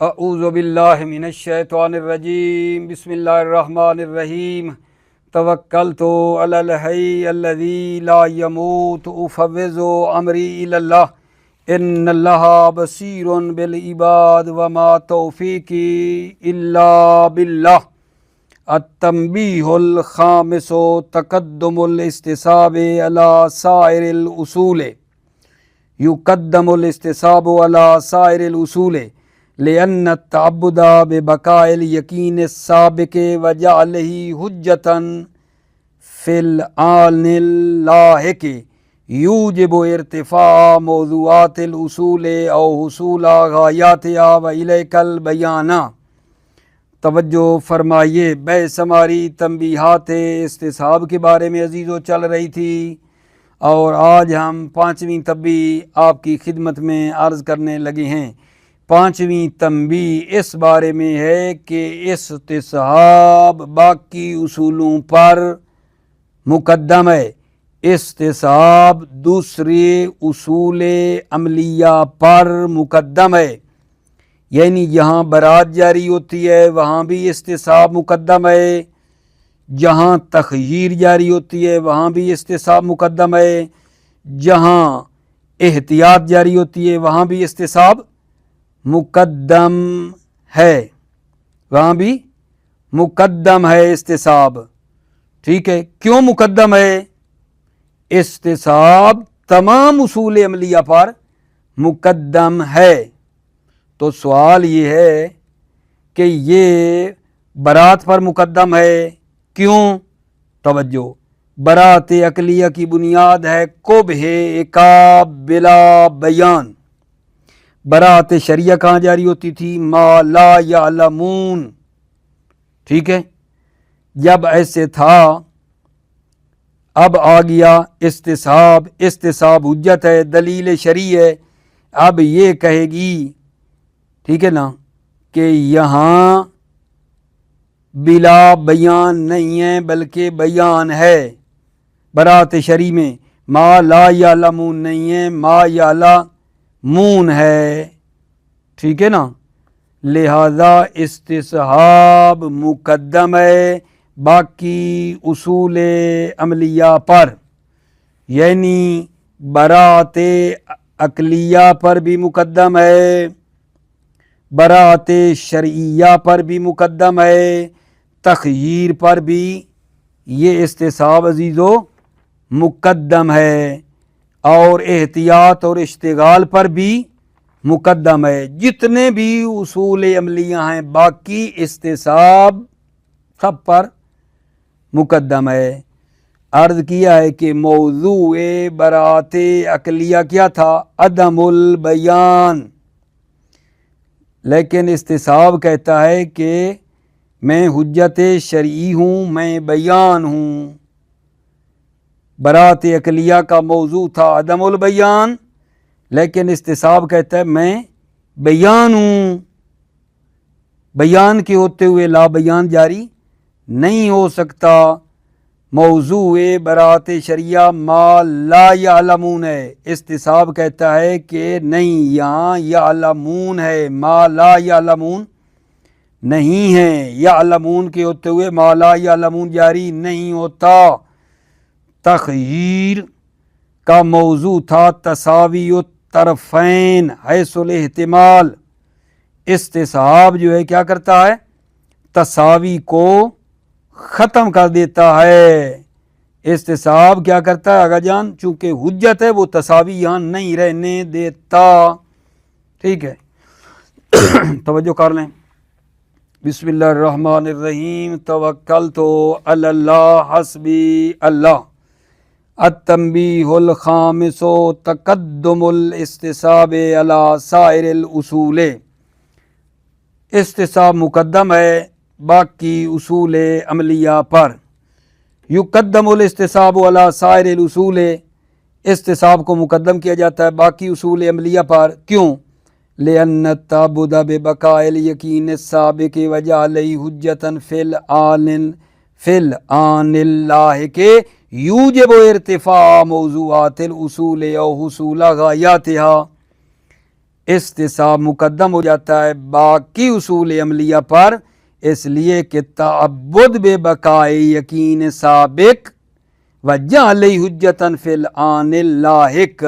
اعوذ باللہ من الشیطان الرجیم بسم اللہ الرحمن الرحیم توکلت علی الحی الذی لا یموت افوض امری الی اللہ ان اللہ بصیر بالعباد وما توفیقی الا باللہ التنبیہ الخامس تقدم الاستصحاب علی سائر الاصول یقدم الاستصحاب علی سائر الاصول لأن التعبد ببقاء اليقین السابق وجعلہ حجتا فی الآن اللاحق یوجب ارتفاع موضوعات الاصول او حصول غایاتها وإلیک البیان۔ توجہ فرمائیے، بحث ہماری تنبیہات استصحاب کے بارے میں عزیزو چل رہی تھی، اور آج ہم پانچویں تنبیہ آپ کی خدمت میں عرض کرنے لگے ہیں۔ پانچویں تنبیہ اس بارے میں ہے کہ استصحاب باقی اصولوں پر مقدم ہے، استصحاب دوسرے اصول عملیہ پر مقدم ہے، یعنی جہاں برات جاری ہوتی ہے وہاں بھی استصحاب مقدم ہے، جہاں تخییر جاری ہوتی ہے وہاں بھی استصحاب مقدم ہے، جہاں احتیاط جاری ہوتی ہے وہاں بھی استصحاب مقدم ہے، وہاں بھی مقدم ہے استصحاب۔ ٹھیک ہے، کیوں مقدم ہے؟ استصحاب تمام اصول عملیہ پر مقدم ہے۔ تو سوال یہ ہے کہ یہ برات پر مقدم ہے، کیوں؟ توجہ، برات عقلیہ کی بنیاد ہے قبح عقاب بلا بیان۔ برات شریعہ کہاں جاری ہوتی تھی؟ ما لا یعلمون۔ ٹھیک ہے، جب ایسے تھا اب آ گیا استصحاب، استصحاب حجت ہے، دلیل شرعی ہے، اب یہ کہے گی، ٹھیک ہے نا، کہ یہاں بلا بیان نہیں ہے بلکہ بیان ہے۔ برات شرعی میں ما لا یعلمون نہیں ہے، ما یعلمون ہے، ٹھیک ہے نا، لہذا استصحاب مقدم ہے باقی اصول عملیہ پر، یعنی برات عقلیہ پر بھی مقدم ہے، برات شرعیہ پر بھی مقدم ہے، تخییر پر بھی یہ استصحاب عزیزو مقدم ہے، اور احتیاط اور اشتغال پر بھی مقدم ہے۔ جتنے بھی اصول عملیہ ہیں باقی استصحاب سب پر مقدم ہے۔ عرض کیا ہے کہ موضوع برات عقلیہ کیا تھا؟ عدم البیان، لیکن استصحاب کہتا ہے کہ میں حجت شرعی ہوں، میں بیان ہوں۔ برات عقلیہ کا موضوع تھا عدم البیان، لیکن استصحاب کہتا ہے میں بیان ہوں، بیان کے ہوتے ہوئے لا بیان جاری نہیں ہو سکتا۔ موضوع برات شریعہ ما لا یعلمون ہے، استصحاب کہتا ہے کہ نہیں، یہاں یعلمون ہے، ما لا یعلمون نہیں ہے، یعلمون کے ہوتے ہوئے ما لا یعلمون جاری نہیں ہوتا۔ تخییر کا موضوع تھا تساوی الطرفین حیث الاحتمال، استصحاب جو ہے کیا کرتا ہے؟ تساوی کو ختم کر دیتا ہے۔ استصحاب کیا کرتا ہے آقا جان؟ چونکہ حجت ہے وہ تساوی یہاں نہیں رہنے دیتا۔ ٹھیک ہے، توجہ کر لیں۔ بسم اللہ الرحمن الرحیم توکلت علی اللہ حسبی اللہ۔ التنبیہ الخامس تقدم الاستصحاب علی سائر الاصول، استصحاب مقدم ہے باقی اصول عملیہ پر۔ یقدم الاستصحاب علی سائر الاصول، استصحاب کو مقدم کیا جاتا ہے باقی اصول عملیہ پر، کیوں؟ لأن التعبد ببقاء الیقین السابق وجعلہ حجتا فی الآن اللاحق یوجب ارتفاع موضوعات الاصول او حصول غایاتها۔ استصحاب مقدم ہو جاتا ہے باقی اصول عملیہ پر، اس لیے کہ تعبد بے بقائے یقین سابق وجعلہ حجتاً فی الآن اللاحق،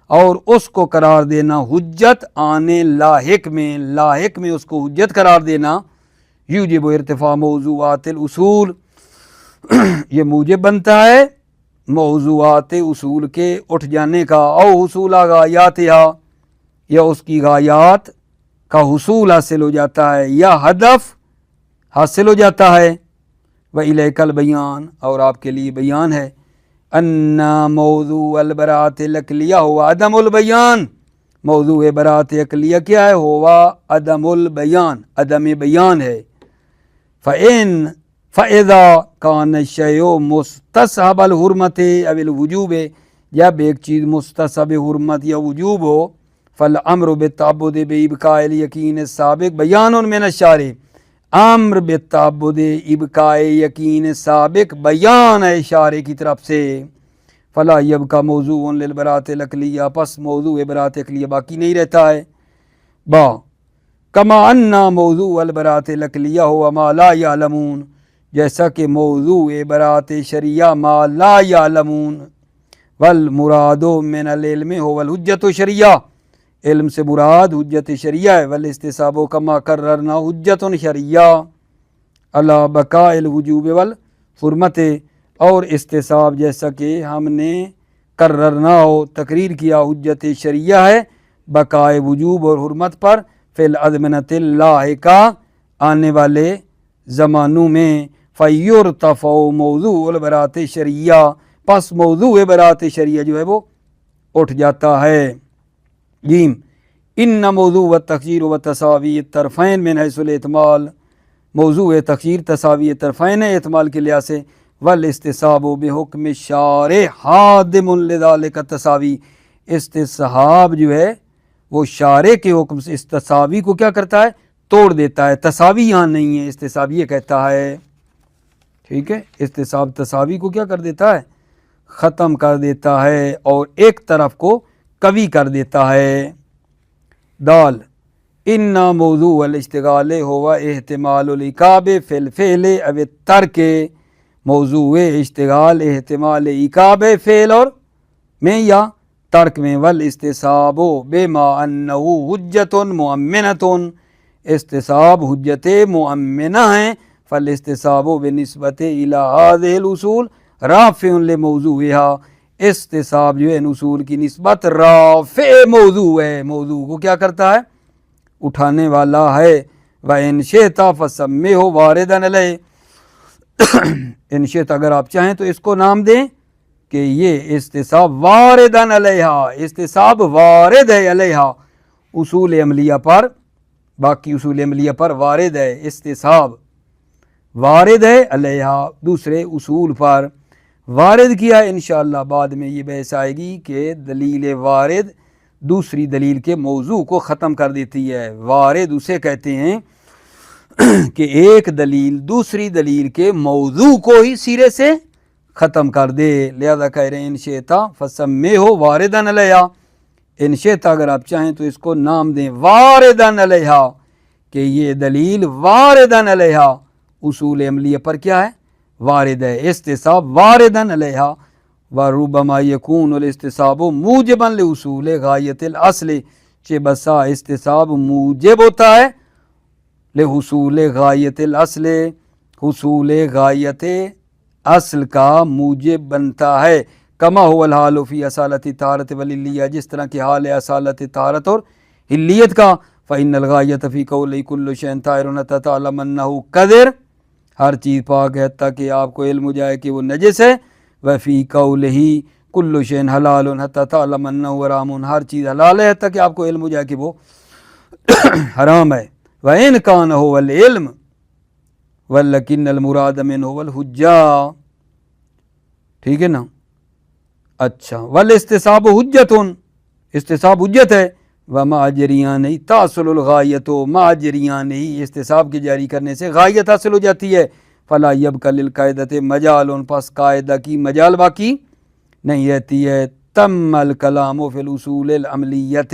اور اس کو قرار دینا حجت آن لاحق میں اس کو حجت قرار دینا، یوجب ارتفاع موضوعات الاصول، یہ موجب بنتا ہے موضوعات اصول کے اٹھ جانے کا، او حصول غایاتہا، یا اس کی غایات کا حصول حاصل ہو جاتا ہے، یا ہدف حاصل ہو جاتا ہے۔ وَإِلَيْكَ الْبَيَانُ، اور آپ کے لیے بیان ہے، ان موضوع البراءۃ العقلیہ ہوا عدم البیان، موضوع براءۃ عقلیہ کیا ہے؟ ہوا عدم البیان، عدم بیان ہے۔ فَإِذَا كَانَ الشَّيْءُ مُسْتَصْحَبَ الْحُرْمَةِ أَوِ الْوُجُوبِ، جب ایک چیز مستصحب حرمت یا وجوب ہو، فالامر بالتعبد بابقاء الیقین السابق بیان من الشارع، امر بالتعبد ابقاء یقین سابق بیان ہے شارع کی طرف سے، فلا یبقى موضوع للبراءۃ العقلیہ، پس موضوع براءۃ عقلیہ باقی نہیں رہتا ہے۔ با کما ان موضوع البراءۃ العقلیہ ہوا ما لا یعلمون، جیسا کہ موضوع براءۃ شرعیہ ما لا یعلمون، والمراد من العلم هو الحجۃ الشرعیہ، علم سے مراد حجت شرعیہ ہے، والاستصحاب کما قررنا حجت شرعیہ علی بقاء الوجوب والحرمت، اور استصحاب جیسا کہ ہم نے قررنا ہو تقریر کیا حجت شرعیہ ہے بقائے وجوب اور حرمت پر، فی الازمنۃ اللاحقہ آنے والے زمانوں میں، فیرتفع موضوع البراءۃ شرعیہ، پس موضوع براءۃ شرعیہ جو ہے وہ اٹھ جاتا ہے۔ جیم ان موضوع التخیر و تساوی الطرفین من حیث الاحتمال، موضوع تخیر تساوی الطرفین ہے احتمال کے لحاظ سے، والاستصحاب بحکم الشارع حادم لذالک التساوی، استصحاب جو ہے وہ شارع کے حکم سے اس تساوی کو کیا کرتا ہے؟ توڑ دیتا ہے۔ تساوی یہاں نہیں ہے، استصحاب یہ کہتا ہے، ٹھیک ہے، استصحاب تساوی کو کیا کر دیتا ہے؟ ختم کر دیتا ہے اور ایک طرف کو قوی کر دیتا ہے۔ دال ان موضوع الاشتغال ہوا احتمال العقاب فی الفعل او الترک، موضوع اشتغال احتمال عقاب فعل اور میں یا ترک میں، والاستصحاب بما انہ حجت مؤمنۃ، استصحاب حجت مؤمنہ ہیں، فالاستصحاب بنسبت الی هذه الاصول رافع لموضوعها، استصحاب جو ہے ان اصول کی نسبت رافع موضوع ہے، موضوع کو کیا کرتا ہے؟ اٹھانے والا ہے۔ وَإِنْ شِئْتَ فَسَمِّهُ وَارِدًا عَلَيْهِ، ان شئت اگر آپ چاہیں تو اس کو نام دیں کہ یہ استصحاب واردن علیہا، استصحاب وارد ہے علیہا، اصول عملیہ پر، باقی اصول عملیہ پر وارد ہے، استصحاب وارد ہے علیہا دوسرے اصول پر۔ وارد کیا ہے انشاءاللہ بعد میں یہ بحث آئے گی کہ دلیل وارد دوسری دلیل کے موضوع کو ختم کر دیتی ہے، وارد اسے کہتے ہیں کہ ایک دلیل دوسری دلیل کے موضوع کو ہی سرے سے ختم کر دے، لہذا کہہ رہے ہیں ان شئت فسمِّهُ واردن علیہا، ان شئت اگر آپ چاہیں تو اس کو نام دیں واردن علیہا، کہ یہ دلیل واردن علیہا اصول عملیہ پر کیا ہے؟ وارد ہے، استصحاب واردن علیہا، وربما یکون الاستصحاب موجبا لحصول غایت الاصل، چہ بسا استصحاب موجب ہوتا ہے لحصول غایت الاصل، حصول غایت اصل کا موجب بنتا ہے، کما هو الحال فی اصالت طہارت والحلیہ، جس طرح کی حال ہے اصالت طہارت اور حلیت کا، فإن الغایت فی قول کل شیء طاہر حتی تعلم انہ قذر، ہر چیز پاک ہے تاکہ آپ کو علم ہو جائے کہ وہ نجس ہے، وفی قولہ کل شیء حلال حتی تعلم انہ حرام، ہر چیز حلال ہے تاکہ آپ کو علم ہو جائے کہ وہ حرام ہے، وإن کان هو العلم ولیکن المراد منہ الحجہ، ٹھیک ہے نا؟ اچھا، والاستصحاب حجت، استصحاب حجت ہے، ومع جریان تحصل الغایت، مع جریان استصحاب کے جاری کرنے سے غایت حاصل ہو جاتی ہے، فلا یبقى للقاعدۃ مجال، پس قاعدہ کی مجال باقی نہیں رہتی ہے۔ تم الکلام فی الاصول العملیۃ،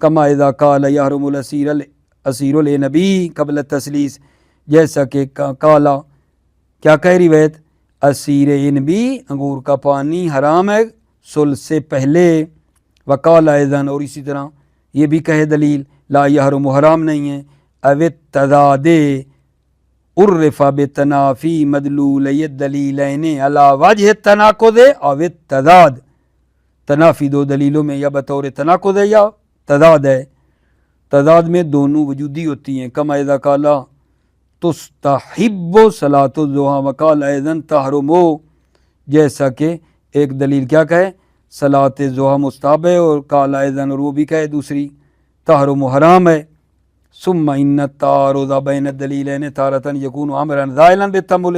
کما اذا قال یحرم الاسیر النبی قبل التسلیس، جیسا کہ کالا کیا کہہ روایت، اسیر نبی انگور کا پانی حرام ہے سل سے پہلے، وقال ایضاً اور اسی طرح یہ بھی کہے دلیل لا یحرم حرام نہیں ہے، او التضاد عرف بتنافی مدلولی الدلیلین علی وجہ التناقض او التضاد، تنافی دو دلیلوں میں یا بطور تناقض ہے یا تضاد ہے، تضاد میں دونوں وجودی ہوتی ہیں، کما اذا قال تستحب صلاۃ الضحیٰ وقال ایضاً تحرم، جیسا کہ ایک دلیل کیا کہے صلاۃ ضحیٰ مستحب ہے، اور قال ایضاً اور وہ بھی کہے دوسری تحرم حرام ہے، ثم ان التعارض بین الدلیلین تارۃ یکون امرا زائلا بالتأمل،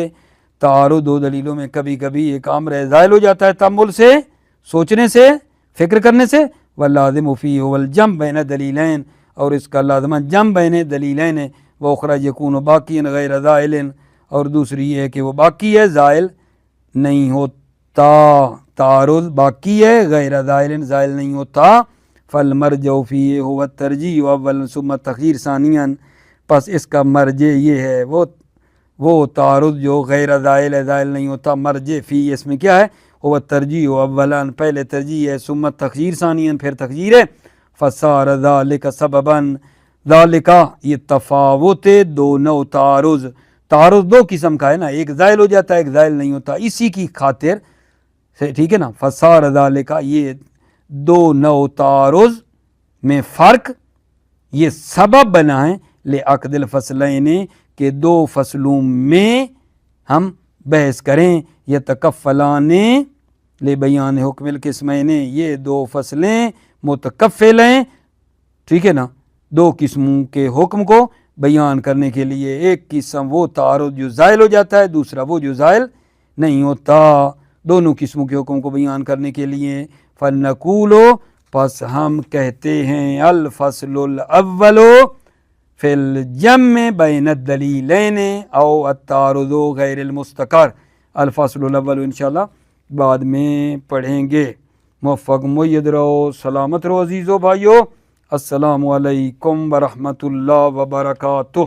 تعارض دو دلیلوں میں کبھی کبھی ایک امر زائل ہو جاتا ہے تأمل سے، سوچنے سے، فکر کرنے سے، واللازم فیہ هو الجمع بین دلیلین، اور اس کا لازمہ جمع بین دلیلین ہے، واخری یکون باقیا غیر زائل، اور دوسری یہ ہے کہ وہ باقی ہے زائل نہیں ہوتا، تعارض باقی ہے غیر زائل زائل نہیں ہوتا، فالمرجع فیہ هو الترجیح اولا ثم التخییر ثانیا، پس اس کا مرجع یہ ہے وہ تعارض جو غیر زائل ہے زائل نہیں ہوتا، مرجع فی اس میں کیا ہے وہ ترجیح اولا پہلے ترجیح ہے، ثم تخییر ثانیا پھر تخییر ہے، فصار ذالک سببا، ذالک یہ تفاوت دو نوع تعارض، تعارض دو قسم کا ہے نا، ایک زائل ہو جاتا ہے ایک زائل نہیں ہوتا، اسی کی خاطر ٹھیک ہے نا، فصار ذالک یہ دو نوع تعارض میں فرق یہ سبب بنا ہے لعقد الفصلین کہ دو فصلوں میں ہم بحث کریں، یتکفلان لبیان حکم القسمین، یہ دو فصلیں متکفل ہیں، ٹھیک ہے نا، دو قسموں کے حکم کو بیان کرنے کے لیے، ایک قسم وہ تعارض جو زائل ہو جاتا ہے، دوسرا وہ جو زائل نہیں ہوتا، دونوں قسموں کے حکم کو بیان کرنے کے لیے، فنقول پس ہم کہتے ہیں الفصل الاول فی الجمع بین الدلیلین او التعارض غیر المستقر، الفصل الاول انشاءاللہ بعد میں پڑھیں گے، موفق مید رہو، سلامت رہو عزیزو بھائیو، السلام علیکم ورحمۃ اللہ وبرکاتہ۔